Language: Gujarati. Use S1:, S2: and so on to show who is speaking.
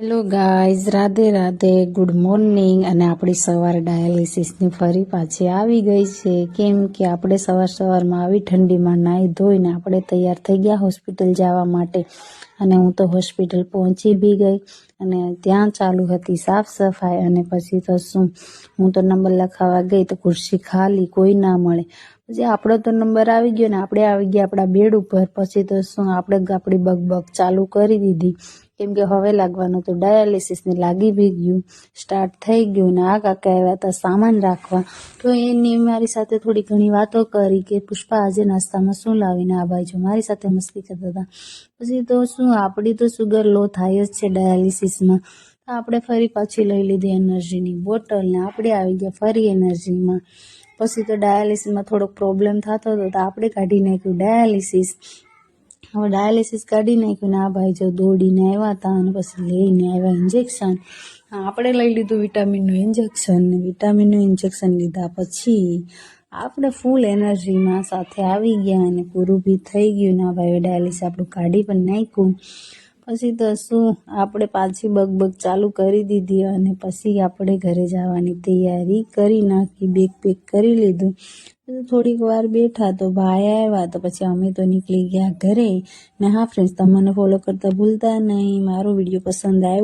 S1: Hello guys, Radhe Radhe, good morning. અને આપણી સવાર ડાયાલિસિસની ફરી પાછી આવી ગઈ છે. કેમ કે આપણે સવારમાં આવી ઠંડીમાં નાહી ધોઈને આપણે તૈયાર થઈ ગયા હોસ્પિટલ જવા માટે. અને હું તો હોસ્પિટલ પહોંચી બી ગઈ અને ત્યાં ચાલુ હતી સાફ સફાઈ. અને પછી તો શું, હું તો નંબર લખાવા ગઈ તો ખુરશી ખાલી, કોઈ ના મળે. પછી આપણો તો નંબર આવી ગયો ને આપણે આવી ગયા આપણા બેડ ઉપર. પછી તો શું, આપણે આપણી બગ ચાલુ કરી દીધી. કેમ કે હવે લાગવાનું તો ડાયાલિસિસને લાગી બી ગયું, સ્ટાર્ટ થઈ ગયું. ને આ કાકા આવ્યા હતા સામાન રાખવા, તો એની મારી સાથે થોડી ઘણી વાતો કરી કે પુષ્પા આજે નાસ્તામાં શું લાવીને. આ ભાઈ જો મારી સાથે મસ્તી કરતા હતા. પછી તો શું, આપણી તો સુગર લો થાય જ છે ડાયાલિસિસમાં. આપણે ફરી પાછી લઈ લીધી એનર્જીની બોટલ ને આપણે આવી ગયા ફરી એનર્જીમાં. પછી તો ડાયાલિસિસમાં થોડોક પ્રોબ્લેમ થતો હતો તો આપણે કાઢી નાખ્યું ડાયાલિસિસ. હવે ડાયાલિસિસ કાઢી નાખ્યું ને આ ભાઈ જો દોડીને આવ્યા હતા અને પછી લઈને આવ્યા ઇન્જેક્શન. આપણે લઈ લીધું વિટામિનનું ઇન્જેક્શન ને વિટામિનનું ઇન્જેક્શન લીધા પછી આપણે ફૂલ એનર્જીમાં સાથે આવી ગયા અને પૂરું બી થઈ ગયું. ને આ ભાઈ ડાયાલિસિસ આપણું કાઢી પણ નાખ્યું. પછી તો શું, આપણે પાછી બગ ચાલુ કરી દીધી અને પછી આપણે ઘરે જવાની તૈયારી કરી નાખી, બેગ પેક કરી લીધું. થોડીક વાર બેઠા તો ભાઈ આવ્યા તો પછી અમે તો નીકળી ગયા ઘરે. ને હા ફ્રેન્ડ્સ, તમે મને ફોલો કરતા ભૂલતા નહીં. મારો વિડીયો પસંદ આવ્યો